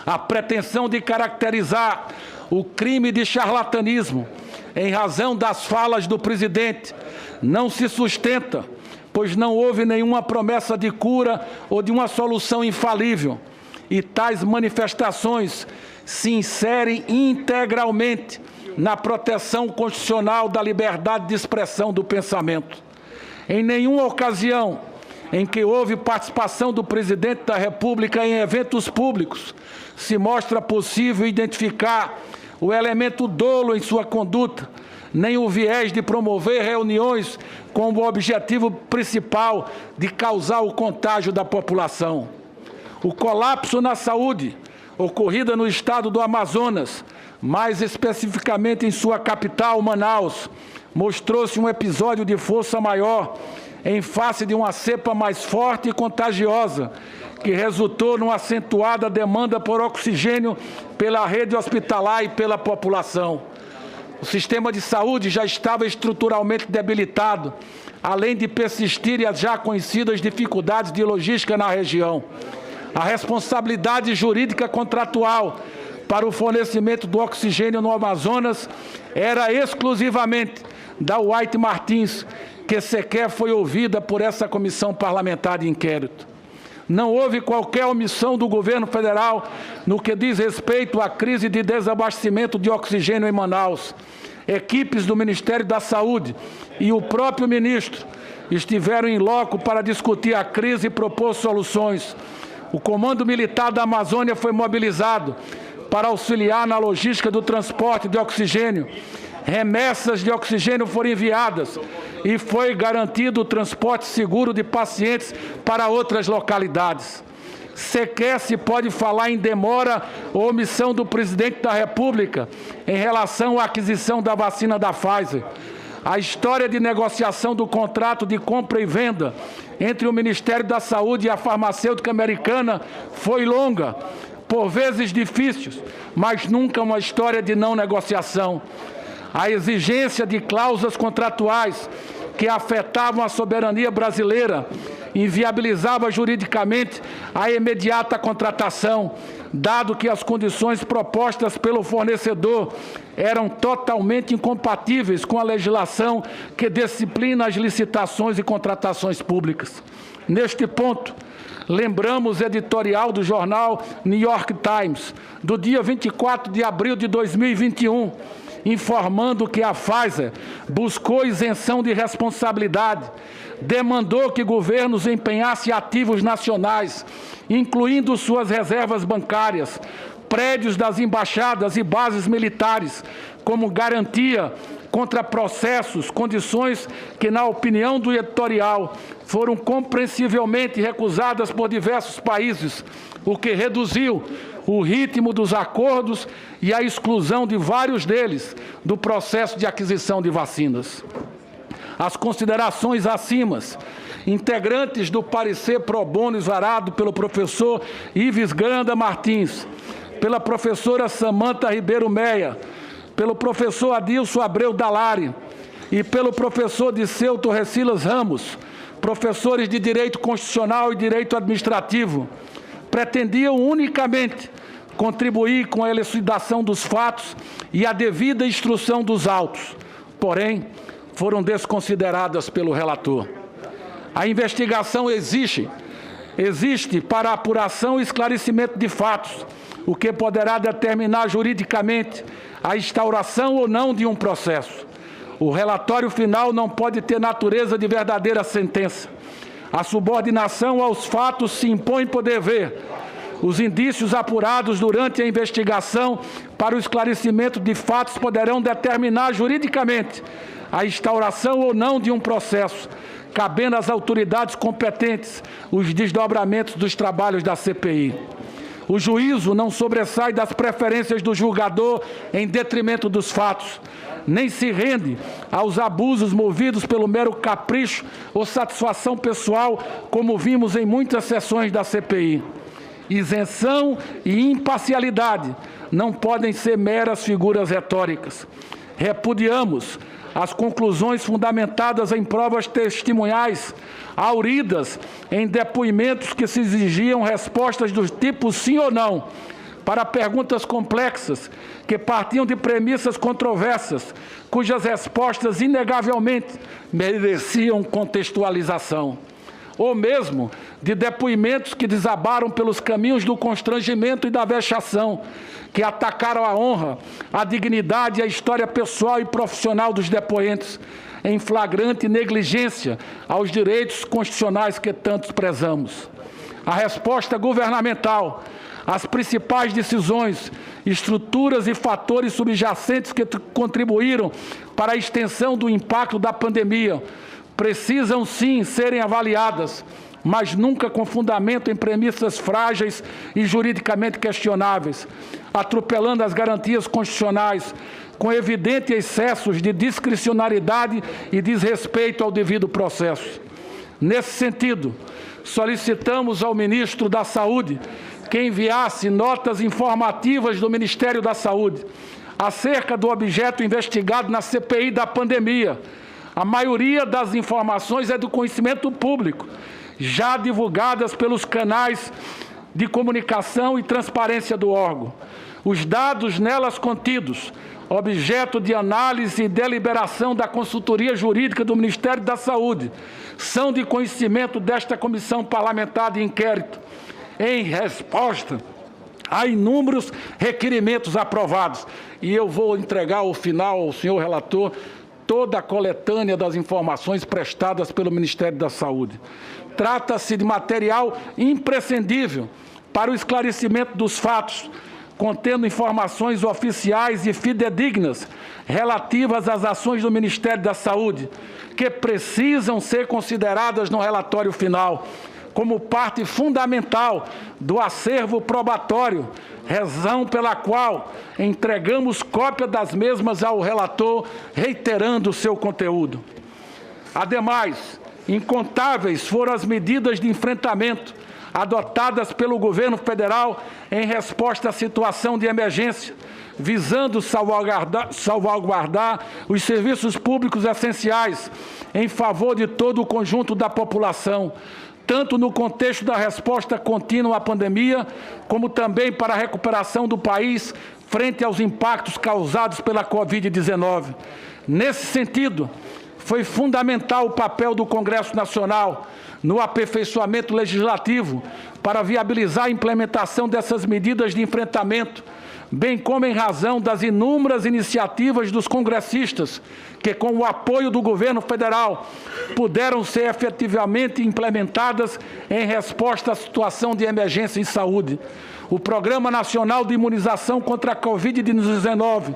A pretensão de caracterizar o crime de charlatanismo em razão das falas do presidente não se sustenta, pois não houve nenhuma promessa de cura ou de uma solução infalível, e tais manifestações se inserem integralmente na proteção constitucional da liberdade de expressão do pensamento. Em nenhuma ocasião em que houve participação do presidente da República em eventos públicos se mostra possível identificar o elemento dolo em sua conduta, nem o viés de promover reuniões com o objetivo principal de causar o contágio da população. O colapso na saúde, ocorrida no estado do Amazonas, mais especificamente em sua capital, Manaus, mostrou-se um episódio de força maior em face de uma cepa mais forte e contagiosa, que resultou numa acentuada demanda por oxigênio pela rede hospitalar e pela população. O sistema de saúde já estava estruturalmente debilitado, além de persistirem as já conhecidas dificuldades de logística na região. A responsabilidade jurídica contratual para o fornecimento do oxigênio no Amazonas era exclusivamente da White Martins, que sequer foi ouvida por essa comissão parlamentar de inquérito. Não houve qualquer omissão do governo federal no que diz respeito à crise de desabastecimento de oxigênio em Manaus. Equipes do Ministério da Saúde e o próprio ministro estiveram em loco para discutir a crise e propor soluções. O Comando Militar da Amazônia foi mobilizado para auxiliar na logística do transporte de oxigênio. Remessas de oxigênio foram enviadas e foi garantido o transporte seguro de pacientes para outras localidades. Sequer se pode falar em demora ou omissão do presidente da República em relação à aquisição da vacina da Pfizer. A história de negociação do contrato de compra e venda entre o Ministério da Saúde e a farmacêutica americana foi longa, por vezes difícil, mas nunca uma história de não negociação. A exigência de cláusulas contratuais que afetavam a soberania brasileira inviabilizava juridicamente a imediata contratação, dado que as condições propostas pelo fornecedor eram totalmente incompatíveis com a legislação que disciplina as licitações e contratações públicas. Neste ponto, lembramos o editorial do jornal New York Times, do dia 24 de abril de 2021, informando que a Pfizer buscou isenção de responsabilidade, demandou que governos empenhassem ativos nacionais, incluindo suas reservas bancárias, prédios das embaixadas e bases militares, como garantia contra processos, condições que, na opinião do editorial, foram compreensivelmente recusadas por diversos países, o que reduziu o ritmo dos acordos e a exclusão de vários deles do processo de aquisição de vacinas. As considerações acima, integrantes do parecer pro bono exarado pelo professor Ives Granda Martins, pela professora Samanta Ribeiro Meia, pelo professor Adilson Abreu Dalari e pelo professor Diceu Torrecilas Ramos, professores de Direito Constitucional e Direito Administrativo, pretendiam unicamente contribuir com a elucidação dos fatos e a devida instrução dos autos, porém, foram desconsideradas pelo relator. A investigação existe para apuração e esclarecimento de fatos, o que poderá determinar juridicamente a instauração ou não de um processo. O relatório final não pode ter natureza de verdadeira sentença. A subordinação aos fatos se impõe por dever. Os indícios apurados durante a investigação para o esclarecimento de fatos poderão determinar juridicamente a instauração ou não de um processo, cabendo às autoridades competentes os desdobramentos dos trabalhos da CPI. O juízo não sobressai das preferências do julgador em detrimento dos fatos, nem se rende aos abusos movidos pelo mero capricho ou satisfação pessoal, como vimos em muitas sessões da CPI. Isenção e imparcialidade não podem ser meras figuras retóricas. Repudiamos as conclusões fundamentadas em provas testemunhais, auridas em depoimentos que se exigiam respostas do tipo sim ou não, para perguntas complexas que partiam de premissas controversas, cujas respostas inegavelmente mereciam contextualização, ou mesmo de depoimentos que desabaram pelos caminhos do constrangimento e da vexação, que atacaram a honra, a dignidade e a história pessoal e profissional dos depoentes, em flagrante negligência aos direitos constitucionais que tantos prezamos. A resposta governamental às principais decisões, estruturas e fatores subjacentes que contribuíram para a extensão do impacto da pandemia precisam, sim, serem avaliadas, mas nunca com fundamento em premissas frágeis e juridicamente questionáveis, atropelando as garantias constitucionais, com evidentes excessos de discricionariedade e desrespeito ao devido processo. Nesse sentido, solicitamos ao ministro da Saúde que enviasse notas informativas do Ministério da Saúde acerca do objeto investigado na CPI da pandemia. A maioria das informações é do conhecimento público, já divulgadas pelos canais de comunicação e transparência do órgão. Os dados nelas contidos, objeto de análise e deliberação da consultoria jurídica do Ministério da Saúde, são de conhecimento desta comissão parlamentar de inquérito, em resposta a inúmeros requerimentos aprovados. E eu vou entregar ao final ao senhor relator toda a coletânea das informações prestadas pelo Ministério da Saúde. Trata-se de material imprescindível para o esclarecimento dos fatos, contendo informações oficiais e fidedignas relativas às ações do Ministério da Saúde, que precisam ser consideradas no relatório final como parte fundamental do acervo probatório, razão pela qual entregamos cópia das mesmas ao relator, reiterando o seu conteúdo. Ademais, incontáveis foram as medidas de enfrentamento adotadas pelo governo federal em resposta à situação de emergência, visando salvaguardar os serviços públicos essenciais em favor de todo o conjunto da população, tanto no contexto da resposta contínua à pandemia, como também para a recuperação do país frente aos impactos causados pela Covid-19. Nesse sentido, foi fundamental o papel do Congresso Nacional no aperfeiçoamento legislativo para viabilizar a implementação dessas medidas de enfrentamento, bem como em razão das inúmeras iniciativas dos congressistas que, com o apoio do governo federal, puderam ser efetivamente implementadas em resposta à situação de emergência em saúde. O Programa Nacional de Imunização contra a Covid-19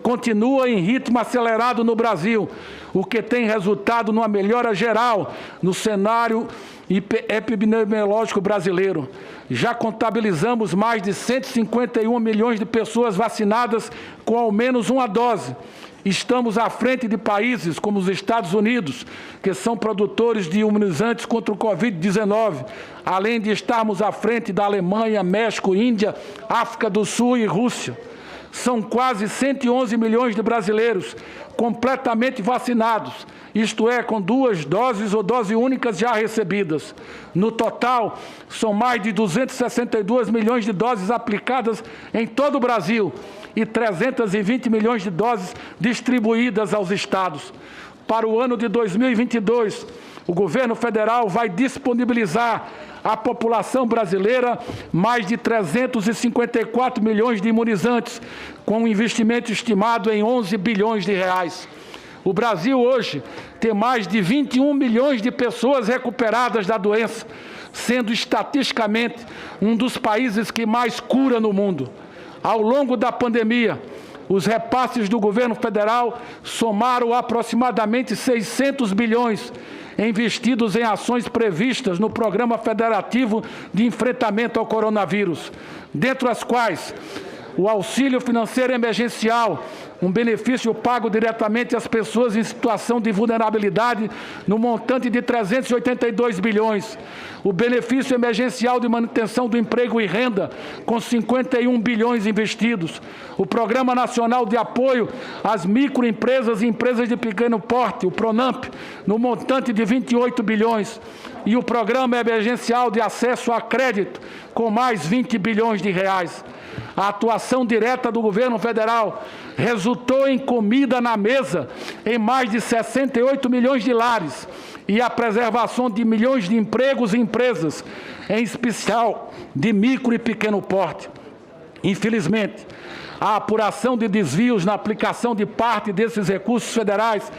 continua em ritmo acelerado no Brasil, o que tem resultado numa melhora geral no cenário epidemiológico brasileiro. Já contabilizamos mais de 151 milhões de pessoas vacinadas com ao menos uma dose. Estamos à frente de países como os Estados Unidos, que são produtores de imunizantes contra o Covid-19, além de estarmos à frente da Alemanha, México, Índia, África do Sul e Rússia. São quase 111 milhões de brasileiros completamente vacinados, isto é, com 2 doses ou doses únicas já recebidas. No total, são mais de 262 milhões de doses aplicadas em todo o Brasil e 320 milhões de doses distribuídas aos estados. Para o ano de 2022, o governo federal vai disponibilizar à população brasileira mais de 354 milhões de imunizantes, com um investimento estimado em 11 bilhões de reais. O Brasil hoje tem mais de 21 milhões de pessoas recuperadas da doença, sendo estatisticamente um dos países que mais cura no mundo. Ao longo da pandemia, os repasses do governo federal somaram aproximadamente 600 bilhões investidos em ações previstas no Programa Federativo de Enfrentamento ao Coronavírus, dentre as quais o auxílio financeiro emergencial, um benefício pago diretamente às pessoas em situação de vulnerabilidade no montante de 382 bilhões, o benefício emergencial de manutenção do emprego e renda, com 51 bilhões investidos, o Programa Nacional de Apoio às Microempresas e Empresas de Pequeno Porte, o PRONAMP, no montante de 28 bilhões, e o Programa Emergencial de Acesso a Crédito, com mais 20 bilhões de reais. A atuação direta do governo federal resultou em comida na mesa em mais de 68 milhões de lares e a preservação de milhões de empregos e empresas, em especial de micro e pequeno porte. Infelizmente, a apuração de desvios na aplicação de parte desses recursos federais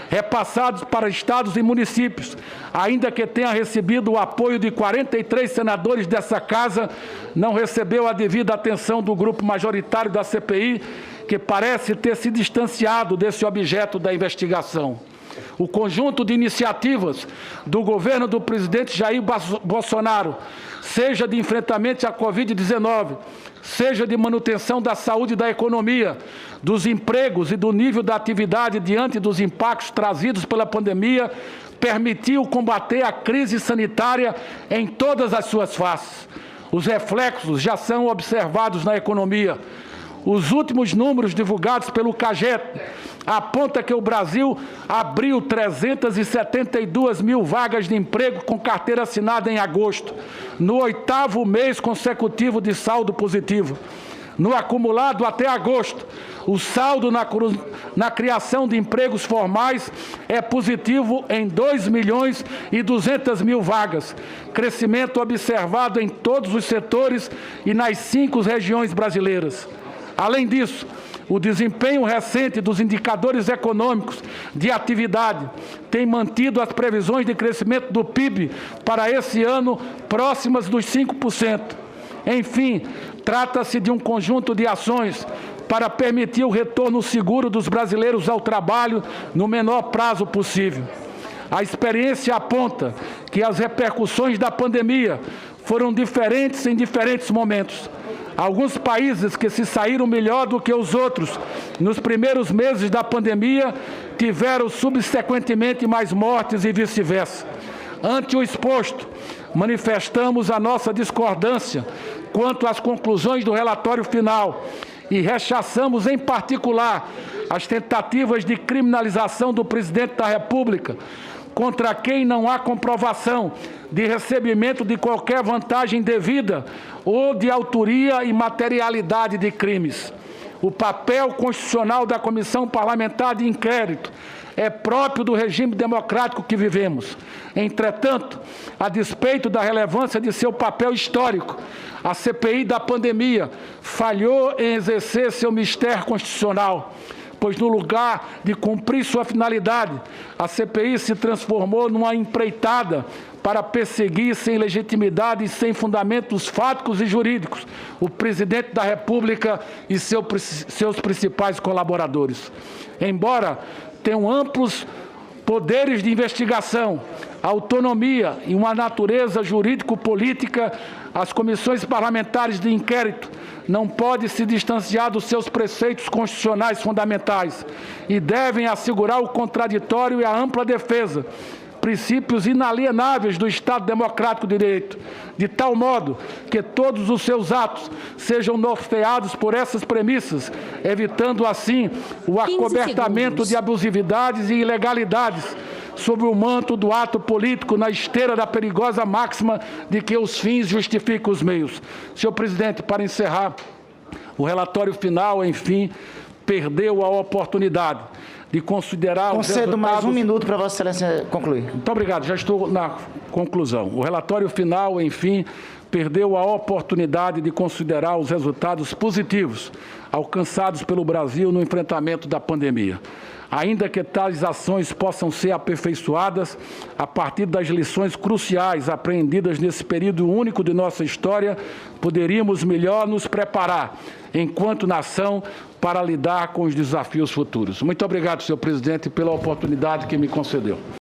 repassados para estados e municípios, ainda que tenha recebido o apoio de 43 senadores dessa Casa, não recebeu a devida atenção do grupo majoritário da CPI, que parece ter se distanciado desse objeto da investigação. O conjunto de iniciativas do governo do presidente Jair Bolsonaro, seja de enfrentamento à Covid-19, seja de manutenção da saúde e da economia, dos empregos e do nível da atividade diante dos impactos trazidos pela pandemia, permitiu combater a crise sanitária em todas as suas faces. Os reflexos já são observados na economia. Os últimos números divulgados pelo CAGED apontam que o Brasil abriu 372 mil vagas de emprego com carteira assinada em agosto, no 8º mês consecutivo de saldo positivo. No acumulado até agosto, o saldo na criação de empregos formais é positivo em 2.200.000 vagas, crescimento observado em todos os setores e nas 5 regiões brasileiras. Além disso, o desempenho recente dos indicadores econômicos de atividade tem mantido as previsões de crescimento do PIB para esse ano próximas dos 5%. Enfim, trata-se de um conjunto de ações para permitir o retorno seguro dos brasileiros ao trabalho no menor prazo possível. A experiência aponta que as repercussões da pandemia foram diferentes em diferentes momentos. Alguns países que se saíram melhor do que os outros nos primeiros meses da pandemia tiveram subsequentemente mais mortes e vice-versa. Ante o exposto, manifestamos a nossa discordância quanto às conclusões do relatório final e rechaçamos, em particular, as tentativas de criminalização do presidente da República, contra quem não há comprovação de recebimento de qualquer vantagem devida ou de autoria e materialidade de crimes. O papel constitucional da Comissão Parlamentar de Inquérito é próprio do regime democrático que vivemos. Entretanto, a despeito da relevância de seu papel histórico, a CPI da pandemia falhou em exercer seu mistério constitucional, pois no lugar de cumprir sua finalidade, a CPI se transformou numa empreitada para perseguir sem legitimidade e sem fundamentos fáticos e jurídicos o presidente da República e seus principais colaboradores. Embora tenham amplos poderes de investigação, autonomia e uma natureza jurídico-política, as comissões parlamentares de inquérito não podem se distanciar dos seus preceitos constitucionais fundamentais e devem assegurar o contraditório e a ampla defesa, princípios inalienáveis do Estado Democrático de Direito, de tal modo que todos os seus atos sejam norteados por essas premissas, evitando assim o acobertamento de abusividades e ilegalidades sob o manto do ato político na esteira da perigosa máxima de que os fins justificam os meios. Senhor presidente, para encerrar, o relatório final, enfim, perdeu a oportunidade de considerar os resultados... Concedo mais um minuto para Vossa Excelência concluir. Muito obrigado, já estou na conclusão. O relatório final, enfim, perdeu a oportunidade de considerar os resultados positivos alcançados pelo Brasil no enfrentamento da pandemia. Ainda que tais ações possam ser aperfeiçoadas a partir das lições cruciais aprendidas nesse período único de nossa história, poderíamos melhor nos preparar, enquanto nação, para lidar com os desafios futuros. Muito obrigado, senhor presidente, pela oportunidade que me concedeu.